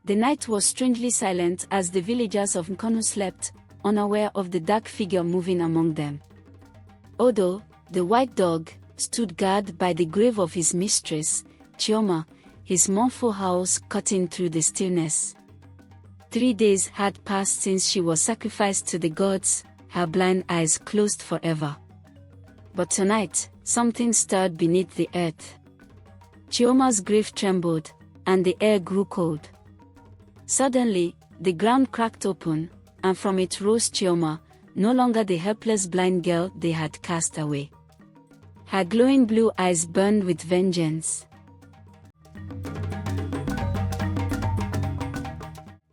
The night was strangely silent as the villagers of Nkanu slept, unaware of the dark figure moving among them. Odo, the white dog, stood guard by the grave of his mistress, Chioma, his mournful howls cutting through the stillness. 3 days had passed since she was sacrificed to the gods, her blind eyes closed forever. But tonight, something stirred beneath the earth. Chioma's grave trembled, and the air grew cold. Suddenly, the ground cracked open, and from it rose Chioma, no longer the helpless blind girl they had cast away. Her glowing blue eyes burned with vengeance.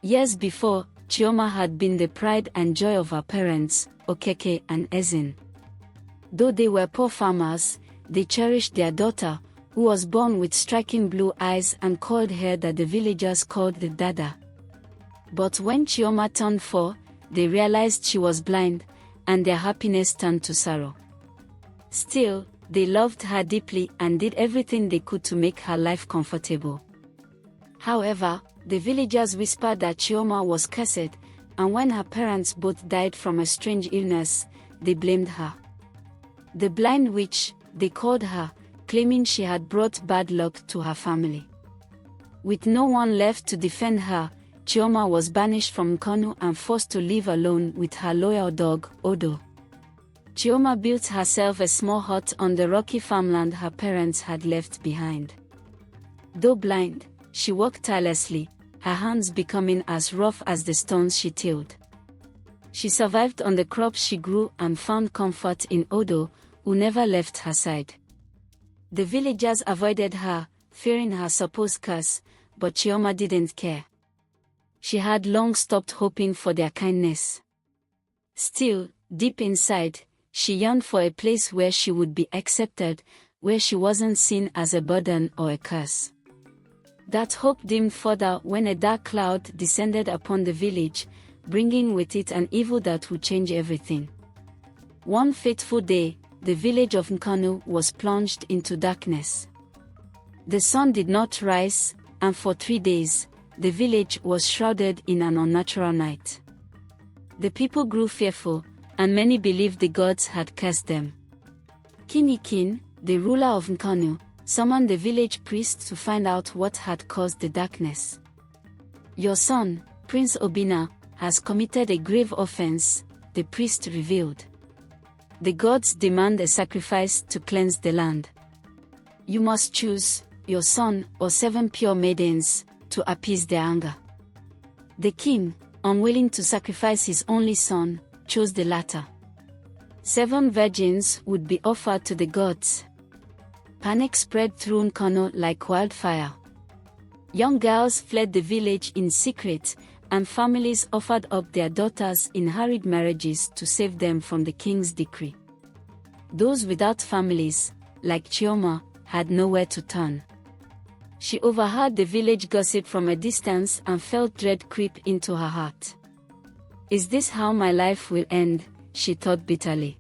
Years before, Chioma had been the pride and joy of her parents, Okeke and Ezin. Though they were poor farmers, they cherished their daughter, who was born with striking blue eyes and coiled hair that the villagers called the Dada. But when Chioma turned 4, they realized she was blind, and their happiness turned to sorrow. Still, they loved her deeply and did everything they could to make her life comfortable. However, the villagers whispered that Chioma was cursed, and when her parents both died from a strange illness, they blamed her. The blind witch, they called her, claiming she had brought bad luck to her family. With no one left to defend her, Chioma was banished from Nkanu and forced to live alone with her loyal dog, Odo. Chioma built herself a small hut on the rocky farmland her parents had left behind. Though blind, she worked tirelessly, her hands becoming as rough as the stones she tilled. She survived on the crops she grew and found comfort in Odo, who never left her side. The villagers avoided her, fearing her supposed curse, but Chioma didn't care. She had long stopped hoping for their kindness. Still, deep inside, she yearned for a place where she would be accepted, where she wasn't seen as a burden or a curse. That hope dimmed further when a dark cloud descended upon the village, bringing with it an evil that would change everything. One fateful day, the village of Nkanu was plunged into darkness. The sun did not rise, and for 3 days, the village was shrouded in an unnatural night. The people grew fearful, and many believed the gods had cursed them. Kinikin, the ruler of Nkanu, summoned the village priest to find out what had caused the darkness. "Your son, Prince Obina, has committed a grave offense," the priest revealed. "The gods demand a sacrifice to cleanse the land. You must choose, your son or 7 pure maidens, to appease their anger." The king, unwilling to sacrifice his only son, chose the latter. 7 virgins would be offered to the gods. Panic spread through Nkanu like wildfire. Young girls fled the village in secret, and families offered up their daughters in hurried marriages to save them from the king's decree. Those without families, like Chioma, had nowhere to turn. She overheard the village gossip from a distance and felt dread creep into her heart. "Is this how my life will end?" she thought bitterly.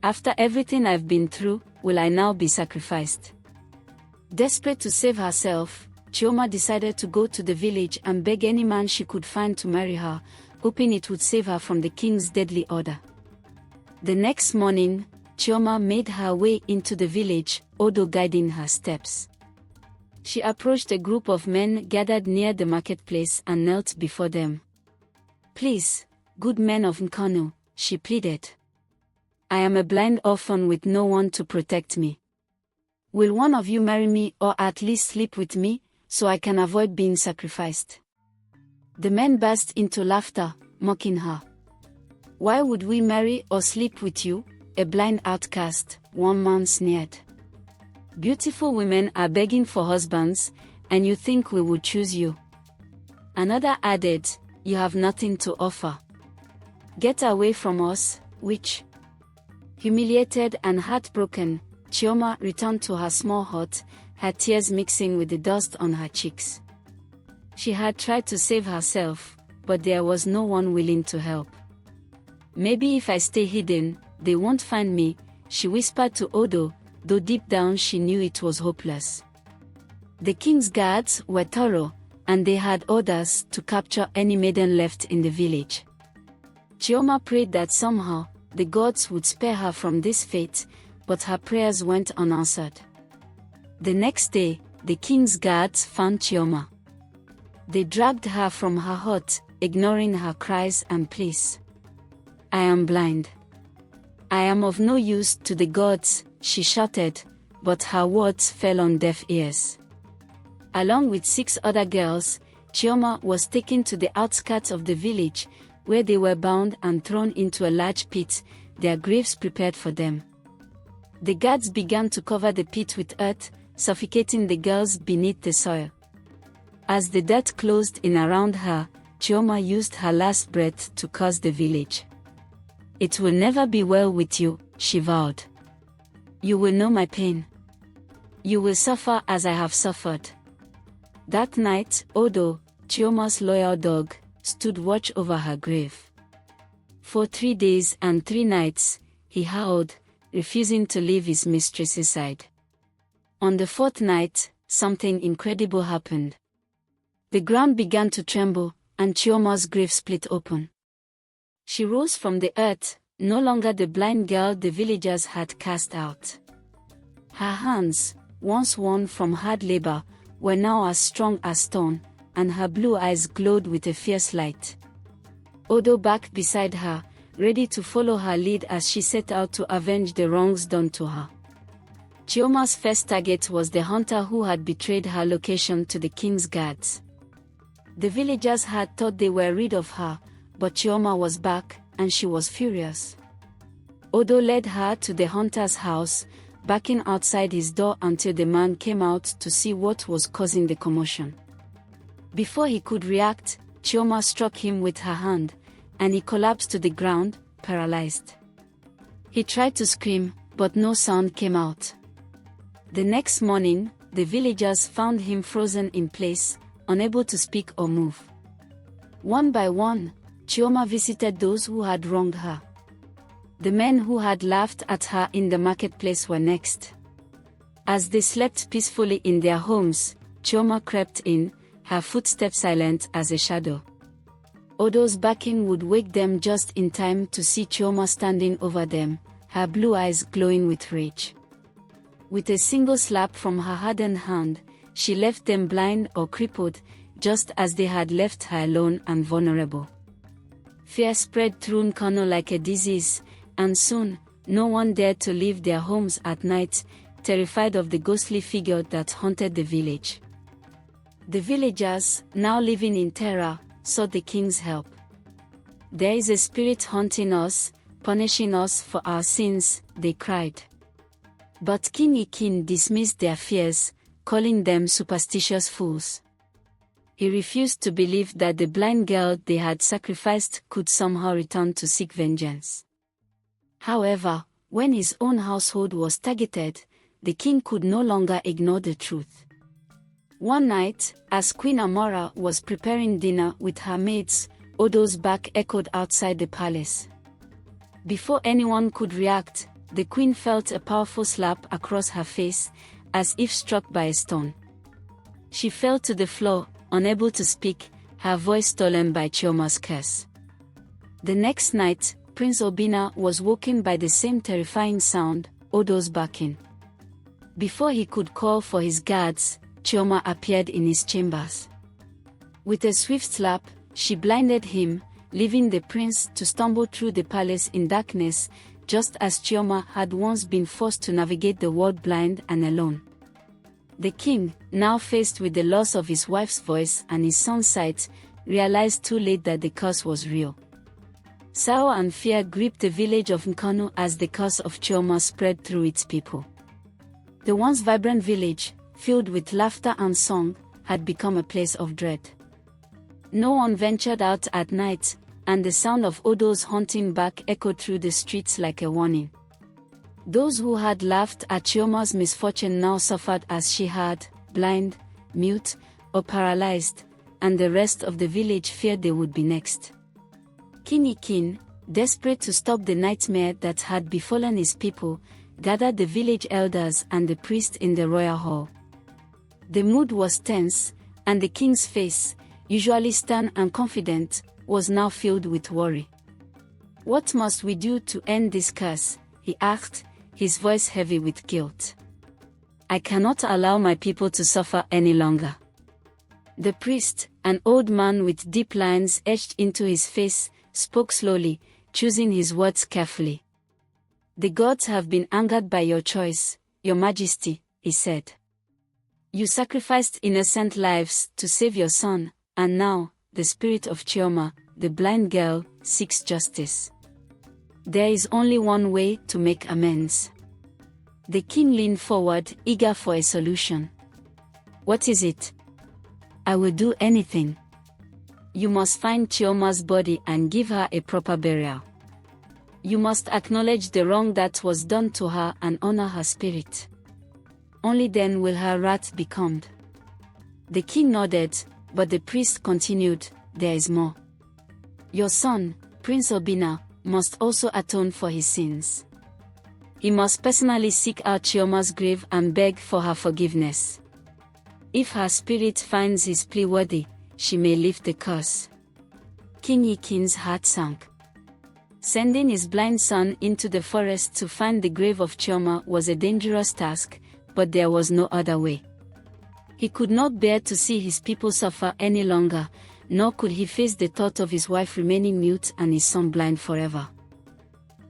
"After everything I've been through, will I now be sacrificed?" Desperate to save herself, Chioma decided to go to the village and beg any man she could find to marry her, hoping it would save her from the king's deadly order. The next morning, Chioma made her way into the village, Odo guiding her steps. She approached a group of men gathered near the marketplace and knelt before them. "Please, good men of Nkanu," she pleaded. "I am a blind orphan with no one to protect me. Will one of you marry me or at least sleep with me, so I can avoid being sacrificed?" The men burst into laughter, mocking her. "Why would we marry or sleep with you, a blind outcast?" one man sneered. "Beautiful women are begging for husbands, and you think we would choose you?" Another added, "You have nothing to offer. Get away from us, witch." Humiliated and heartbroken, Chioma returned to her small hut, her tears mixing with the dust on her cheeks. She had tried to save herself, but there was no one willing to help. "Maybe if I stay hidden, they won't find me," she whispered to Odo, though deep down she knew it was hopeless. The king's guards were thorough, and they had orders to capture any maiden left in the village. Chioma prayed that somehow, the gods would spare her from this fate, but her prayers went unanswered. The next day, the king's guards found Chioma. They dragged her from her hut, ignoring her cries and pleas. "I am blind. I am of no use to the gods," she shouted, but her words fell on deaf ears. Along with 6 other girls, Chioma was taken to the outskirts of the village, where they were bound and thrown into a large pit, their graves prepared for them. The guards began to cover the pit with earth, suffocating the girls beneath the soil. As the dirt closed in around her, Chioma used her last breath to curse the village. "It will never be well with you," she vowed. "You will know my pain. You will suffer as I have suffered." That night, Odo, Chioma's loyal dog, stood watch over her grave. For 3 days and 3 nights, he howled, refusing to leave his mistress's side. On the 4th night, something incredible happened. The ground began to tremble, and Chioma's grave split open. She rose from the earth, no longer the blind girl the villagers had cast out. Her hands, once worn from hard labor, were now as strong as stone, and her blue eyes glowed with a fierce light. Odo backed beside her, ready to follow her lead as she set out to avenge the wrongs done to her. Chioma's first target was the hunter who had betrayed her location to the king's guards. The villagers had thought they were rid of her, but Chioma was back, and she was furious. Odo led her to the hunter's house, backing outside his door until the man came out to see what was causing the commotion. Before he could react, Chioma struck him with her hand, and he collapsed to the ground, paralyzed. He tried to scream, but no sound came out. The next morning, the villagers found him frozen in place, unable to speak or move. One by one, Chioma visited those who had wronged her. The men who had laughed at her in the marketplace were next. As they slept peacefully in their homes, Chioma crept in, her footsteps silent as a shadow. Odo's barking would wake them just in time to see Chioma standing over them, her blue eyes glowing with rage. With a single slap from her hardened hand, she left them blind or crippled, just as they had left her alone and vulnerable. Fear spread through Nkanu like a disease, and soon, no one dared to leave their homes at night, terrified of the ghostly figure that haunted the village. The villagers, now living in terror, sought the king's help. "There is a spirit haunting us, punishing us for our sins," they cried. But King Ikin dismissed their fears, calling them superstitious fools. He refused to believe that the blind girl they had sacrificed could somehow return to seek vengeance. However, when his own household was targeted, the king could no longer ignore the truth. One night, as Queen Amora was preparing dinner with her maids, Odo's bark echoed outside the palace. Before anyone could react, the queen felt a powerful slap across her face, as if struck by a stone. She fell to the floor, unable to speak, her voice stolen by Chioma's curse. The next night, Prince Obina was woken by the same terrifying sound, Odo's barking. Before he could call for his guards, Chioma appeared in his chambers. With a swift slap, she blinded him, leaving the prince to stumble through the palace in darkness, just as Chioma had once been forced to navigate the world blind and alone. The king, now faced with the loss of his wife's voice and his son's sight, realized too late that the curse was real. Sorrow and fear gripped the village of Nkanu as the curse of Chioma spread through its people. The once vibrant village, filled with laughter and song, had become a place of dread. No one ventured out at night, and the sound of Odo's haunting bark echoed through the streets like a warning. Those who had laughed at Chioma's misfortune now suffered as she had, blind, mute, or paralyzed, and the rest of the village feared they would be next. King Ikin, desperate to stop the nightmare that had befallen his people, gathered the village elders and the priest in the royal hall. The mood was tense, And the king's face, usually stern and confident, was now filled with worry. "What must we do to end this curse?" he asked, his voice heavy with guilt. "I cannot allow my people to suffer any longer." The priest, an old man with deep lines etched into his face, spoke slowly, choosing his words carefully. "The gods have been angered by your choice, Your Majesty," he said. "You sacrificed innocent lives to save your son, and now, the spirit of Chioma, the blind girl, seeks justice. There is only one way to make amends." The king leaned forward, eager for a solution. "What is it?" "I will do anything. You must find Chioma's body and give her a proper burial. You must acknowledge the wrong that was done to her and honor her spirit. Only then will her wrath be calmed." The king nodded, but the priest continued, "There is more. Your son, Prince Obina, must also atone for his sins. He must personally seek out Chioma's grave and beg for her forgiveness. If her spirit finds his plea worthy, she may lift the curse." King Ikin's heart sank. Sending his blind son into the forest to find the grave of Chioma was a dangerous task, but there was no other way. He could not bear to see his people suffer any longer, nor could he face the thought of his wife remaining mute and his son blind forever.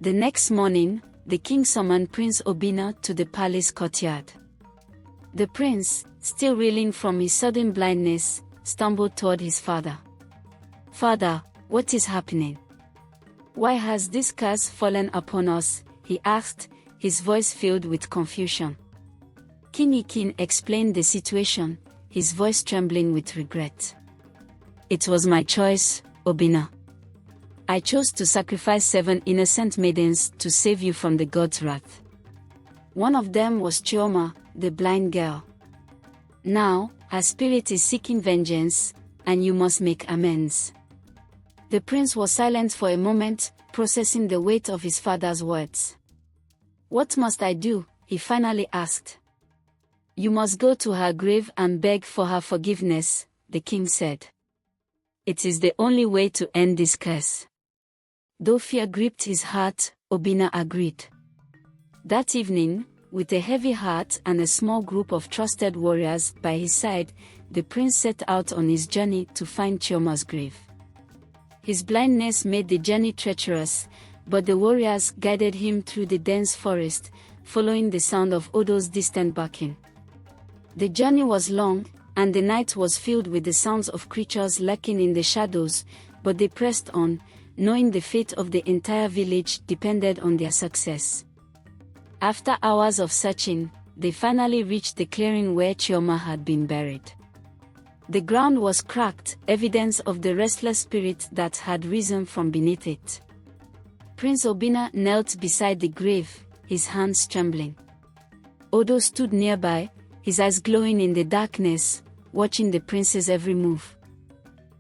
The next morning, the king summoned Prince Obina to the palace courtyard. The prince, still reeling from his sudden blindness, stumbled toward his father. "Father, what is happening? Why has this curse fallen upon us?" he asked, his voice filled with confusion. King Ikin explained the situation, his voice trembling with regret. "It was my choice, Obina. I chose to sacrifice 7 innocent maidens to save you from the god's wrath. One of them was Chioma, the blind girl. Now, her spirit is seeking vengeance, and you must make amends." The prince was silent for a moment, processing the weight of his father's words. "What must I do?" he finally asked. "You must go to her grave and beg for her forgiveness," the king said. "It is the only way to end this curse." Though fear gripped his heart, Obina agreed. That evening, with a heavy heart and a small group of trusted warriors by his side, the prince set out on his journey to find Chioma's grave. His blindness made the journey treacherous, but the warriors guided him through the dense forest, following the sound of Odo's distant barking. The journey was long, and the night was filled with the sounds of creatures lurking in the shadows, but they pressed on, knowing the fate of the entire village depended on their success. After hours of searching, they finally reached the clearing where Chioma had been buried. The ground was cracked, evidence of the restless spirit that had risen from beneath it. Prince Obina knelt beside the grave, his hands trembling. Odo stood nearby, his eyes glowing in the darkness, watching the prince's every move.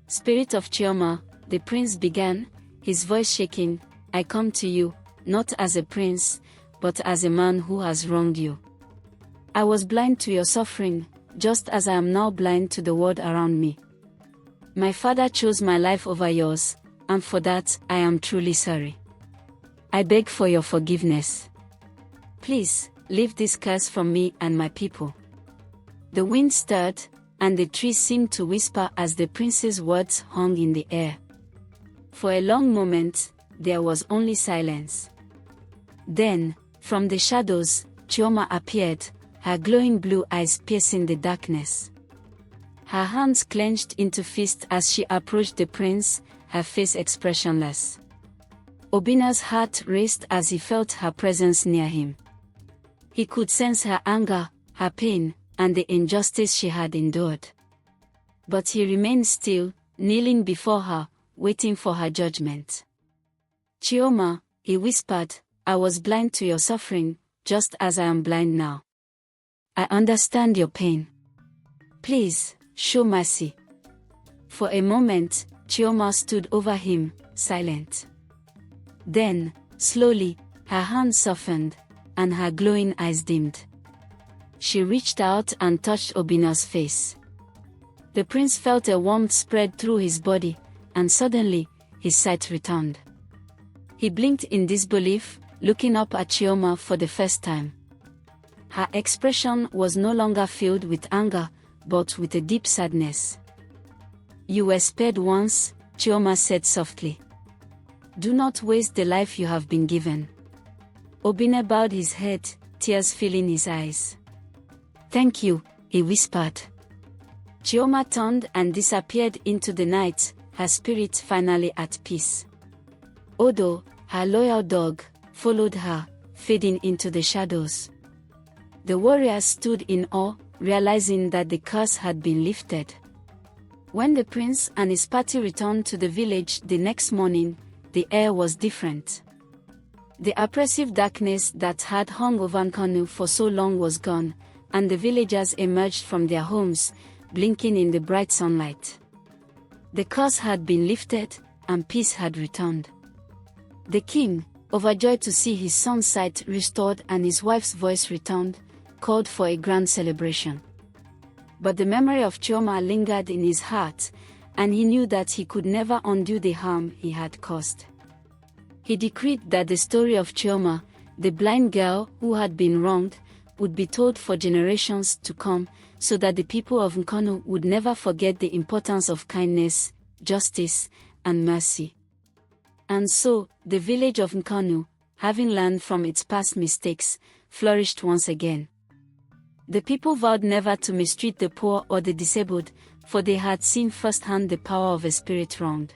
"Spirit of Chioma," the prince began, his voice shaking, "I come to you, not as a prince, but as a man who has wronged you. I was blind to your suffering, just as I am now blind to the world around me. My father chose my life over yours, and for that, I am truly sorry. I beg for your forgiveness. Please, lift this curse from me and my people." The wind stirred, and the trees seemed to whisper as the prince's words hung in the air. For a long moment, there was only silence. Then, from the shadows, Chioma appeared, her glowing blue eyes piercing the darkness. Her hands clenched into fists as she approached the prince, her face expressionless. Obina's heart raced as he felt her presence near him. He could sense her anger, her pain, and the injustice she had endured. But he remained still, kneeling before her, waiting for her judgment. "Chioma," he whispered, "I was blind to your suffering, just as I am blind now. I understand your pain. Please, show mercy." For a moment, Chioma stood over him, silent. Then, slowly, her hands softened, and her glowing eyes dimmed. She reached out and touched Obina's face. The prince felt a warmth spread through his body, and suddenly, his sight returned. He blinked in disbelief, looking up at Chioma for the first time. Her expression was no longer filled with anger, but with a deep sadness. "You were spared once," Chioma said softly. "Do not waste the life you have been given." Obinna bowed his head, tears filling his eyes. "Thank you," he whispered. Chioma turned and disappeared into the night, her spirit finally at peace. Odo, her loyal dog, followed her, fading into the shadows. The warriors stood in awe, realizing that the curse had been lifted. When the prince and his party returned to the village the next morning, the air was different. The oppressive darkness that had hung over Nkanu for so long was gone, and the villagers emerged from their homes, blinking in the bright sunlight. The curse had been lifted, and peace had returned. The king, overjoyed to see his son's sight restored and his wife's voice returned, called for a grand celebration. But the memory of Chioma lingered in his heart, and he knew that he could never undo the harm he had caused. He decreed that the story of Chioma, the blind girl who had been wronged, would be told for generations to come, so that the people of Nkanu would never forget the importance of kindness, justice, and mercy. And so, the village of Nkanu, having learned from its past mistakes, flourished once again. The people vowed never to mistreat the poor or the disabled, for they had seen firsthand the power of a spirit wronged.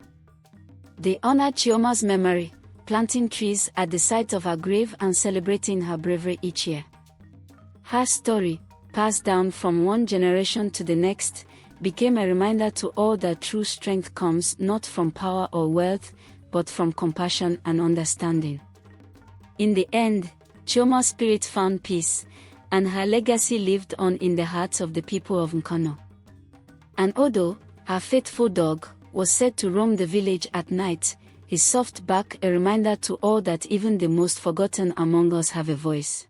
They honored Chioma's memory, planting trees at the site of her grave and celebrating her bravery each year. Her story, passed down from one generation to the next, became a reminder to all that true strength comes not from power or wealth, but from compassion and understanding. In the end, Chioma's spirit found peace, and her legacy lived on in the hearts of the people of Nkanu. And Odo, her faithful dog, was said to roam the village at night, his soft bark a reminder to all that even the most forgotten among us have a voice.